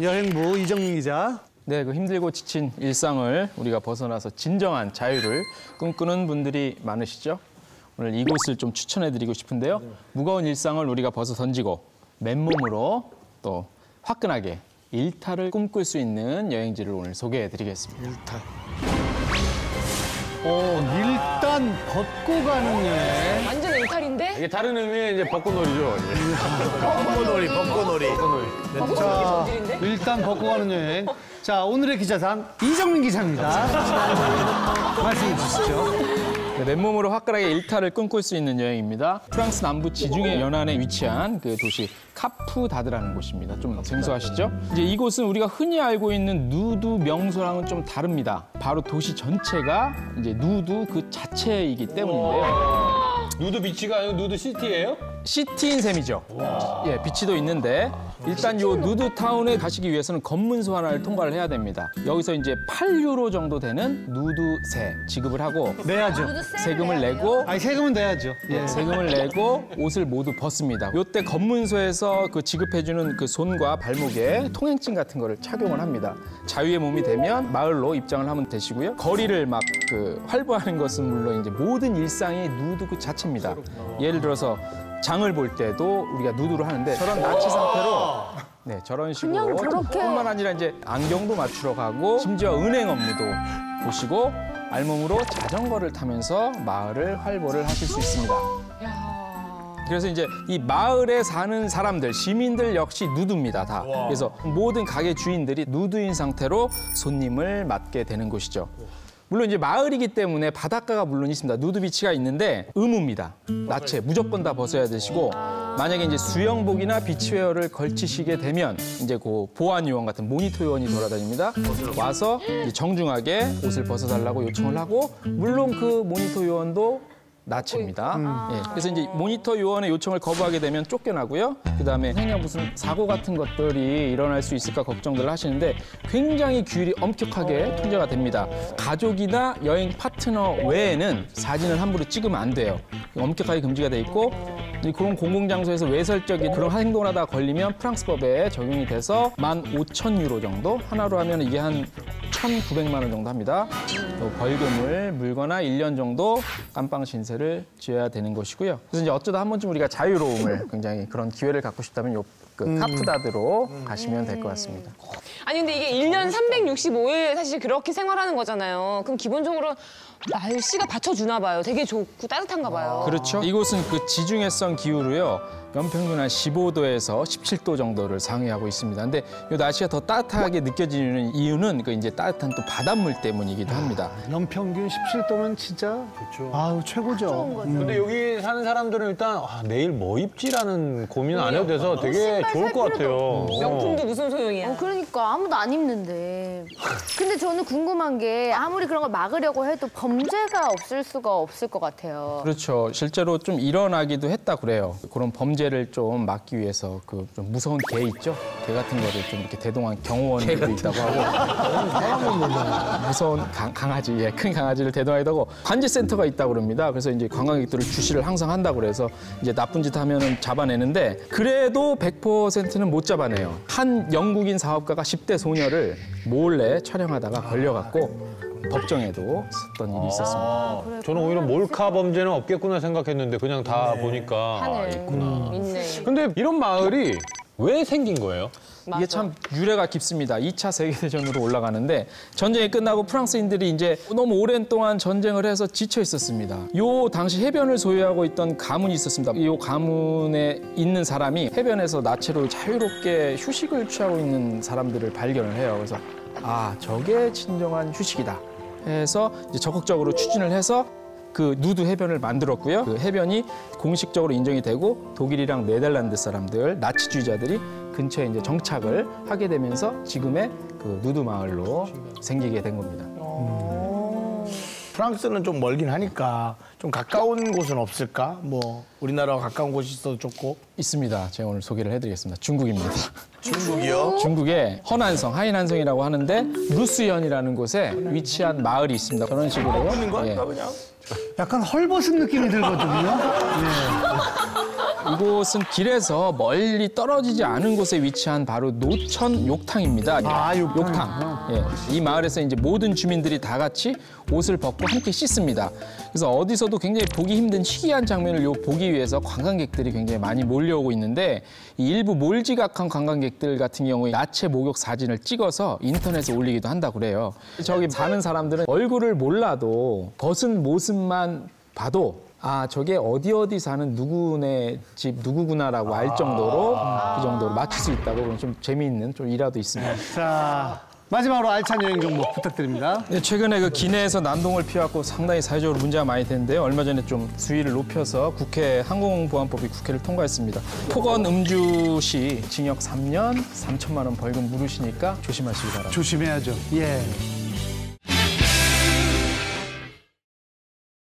여행부 이정민 기자. 네, 그 힘들고 지친 일상을 우리가 벗어나서 진정한 자유를 꿈꾸는 분들이 많으시죠? 오늘 이곳을 좀 추천해드리고 싶은데요. 무거운 일상을 우리가 벗어 던지고 맨몸으로 또 화끈하게 일탈을 꿈꿀 수 있는 여행지를 오늘 소개해드리겠습니다. 일탈. 일단 벗고 가는 여행. 완전 일탈인데? 이게 다른 의미의 이제 벚꽃놀이죠. 벚꽃놀이. 자, 일단 벗고 가는 여행. 자, 오늘의 기자단 이정민 기자입니다. 말씀해 주시죠. 네, 맨몸으로 화끈하게 일탈을 꿈꿀 수 있는 여행입니다. 프랑스 남부 지중해 연안에 위치한 그 도시 카푸다드라는 곳입니다. 좀 생소하시죠? 이제 이곳은 우리가 흔히 알고 있는 누드 명소랑은 좀 다릅니다. 바로 도시 전체가 이제 누드 그 자체이기 때문인데요. 누드 비치가 아니고 누드 시티예요? 시티인 셈이죠. 예, 비치도 있는데 일단 요 누드 타운에 가시기 위해서는 검문소 하나를 통과를 해야 됩니다. 여기서 이제 8유로 정도 되는 누드세 지급을 하고 내야죠. 세금을 내고 아니, 세금은 내야죠. 예. 세금을 내고 옷을 모두 벗습니다. 요때 검문소에서 그 지급해주는 그 손과 발목에 통행증 같은 거를 착용을 합니다. 자유의 몸이 되면 마을로 입장을 하면 되시고요. 거리를 막 그 활보하는 것은 물론 이제 모든 일상이 누드 그 자체입니다. 예를 들어서 장을 볼 때도 우리가 누드로 하는데 저런 나치 상태로 네, 저런 식으로 뿐만 아니라 이제 안경도 맞추러 가고 심지어 은행 업무도 보시고 알몸으로 자전거를 타면서 마을을 활보를 하실 수 있습니다. 그래서 이제 이 마을에 사는 사람들, 시민들 역시 누드입니다, 다. 그래서 모든 가게 주인들이 누드인 상태로 손님을 맞게 되는 곳이죠. 물론 이제 마을이기 때문에 바닷가가 물론 있습니다. 누드 비치가 있는데 의무입니다. 나체 무조건 다 벗어야 되시고 만약에 이제 수영복이나 비치웨어를 걸치시게 되면 이제 그 보안 요원 같은 모니터 요원이 돌아다닙니다. 와서 이제 정중하게 옷을 벗어달라고 요청을 하고 물론 그 모니터 요원도 나체입니다. 예, 그래서 이제 모니터 요원의 요청을 거부하게 되면 쫓겨나고요. 그다음에 행여 무슨 사고 같은 것들이 일어날 수 있을까 걱정들 하시는데 굉장히 규율이 엄격하게 통제가 됩니다. 가족이나 여행 파트너 외에는 사진을 함부로 찍으면 안 돼요. 엄격하게 금지가 돼 있고 그런 공공장소에서 외설적인 그런 행동을 하다가 걸리면 프랑스법에 적용이 돼서 15,000유로 정도? 하나로 하면 이게 한 1,900만 원 정도 합니다. 또 벌금을 물거나 1년 정도 깜빵 신세를 지어야 되는 것이고요. 그래서 이제 어쩌다 한 번쯤 우리가 자유로움을 굉장히 그런 기회를 갖고 싶다면 요 그 카푸다드로 가시면 될 것 같습니다. 아니 근데 이게 1년 365일 사실 그렇게 생활하는 거잖아요. 그럼 기본적으로 날씨가 받쳐주나 봐요. 되게 좋고 따뜻한가 봐요. 그렇죠. 이곳은 그 지중해성 기후로요. 연평균 한 15도에서 17도 정도를 상회하고 있습니다. 근데 이 날씨가 더 따뜻하게 느껴지는 이유는 그 이제 따뜻한 또 바닷물 때문이기도 합니다. 연평균 17도면 진짜 아우 최고죠. 근데 여기 사는 사람들은 일단 내일 뭐 입지라는 고민 안 해도 돼서 되게 좋을 것 같아요. 명품도 무슨 소용이야. 그러니까 아무도 안 입는데. 근데 저는 궁금한 게 아무리 그런 걸 막으려고 해도 범죄가 없을 수가 없을 것 같아요. 그렇죠. 실제로 좀 일어나기도 했다 그래요. 그런 범죄를 좀 막기 위해서 그 좀 무서운 개 있죠? 개 같은 거를 좀 이렇게 대동한 경호원들도 있다고 하고 무서운 강아지, 예, 큰 강아지를 대동하기도 하고 관제센터가 있다고 그럽니다. 그래서 이제 관광객들을 주시를 항상 한다고 그래서 이제 나쁜 짓 하면은 잡아내는데 그래도 100%는 못 잡아내요. 한 영국인 사업가가 10대 소녀를 몰래 촬영하다가 걸려갖고 법정에도 썼던 일이 있었습니다. 저는 오히려 몰카 범죄는 없겠구나 생각했는데 그냥 다 보니까 하늘 있구나. 있네. 근데 이런 마을이 왜 생긴 거예요? 이게 참 유래가 깊습니다. 2차 세계대전으로 올라가는데 전쟁이 끝나고 프랑스인들이 이제 너무 오랜 동안 전쟁을 해서 지쳐 있었습니다. 요 당시 해변을 소유하고 있던 가문이 있었습니다. 이 가문에 있는 사람이 해변에서 나체로 자유롭게 휴식을 취하고 있는 사람들을 발견을 해요. 그래서 저게 진정한 휴식이다 해서 이제 적극적으로 추진을 해서 그 누드 해변을 만들었고요. 그 해변이 공식적으로 인정이 되고 독일이랑 네덜란드 사람들, 나치주의자들이 근처에 이제 정착을 하게 되면서 지금의 그 누드 마을로 생기게 된 겁니다. 프랑스는 좀 멀긴 하니까 좀 가까운 곳은 없을까? 뭐 우리나라와 가까운 곳이 있어도 좋고. 있습니다. 제가 오늘 소개를 해드리겠습니다. 중국입니다. 중국이요? 중국의 허난성, 하이난성이라고 하는데 루스현이라는 곳에 위치한 마을이 있습니다. 그런 식으로. 있는 거야? 그냥? 약간 헐벗은 느낌이 들거든요. 이곳은 길에서 멀리 떨어지지 않은 곳에 위치한 바로 노천 욕탕입니다. 아, 욕탕. 욕탕. 예. 이 마을에서 이제 모든 주민들이 다 같이 옷을 벗고 함께 씻습니다. 그래서 어디서도 굉장히 보기 힘든 희귀한 장면을 보기 위해서 관광객들이 굉장히 많이 몰려오고 있는데 이 일부 몰지각한 관광객들 같은 경우에 야채 목욕 사진을 찍어서 인터넷에 올리기도 한다고 그래요. 저기 사는 사람들은 얼굴을 몰라도 벗은 모습만 봐도 아, 저게 어디 사는 누구네 집 누구구나라고 알 정도로 그 정도로 맞출 수 있다고 그런 좀 재미있는 좀 일화도 있습니다. 자, 마지막으로 알찬 여행 정보 부탁드립니다. 네, 최근에 그 기내에서 난동을 피워갖고 상당히 사회적으로 문제가 많이 됐는데요. 얼마 전에 좀 수위를 높여서 국회 항공보안법이 국회를 통과했습니다. 폭언 음주 시 징역 3년, 3천만 원 벌금 물으시니까 조심하시기 바랍니다. 조심해야죠. 예.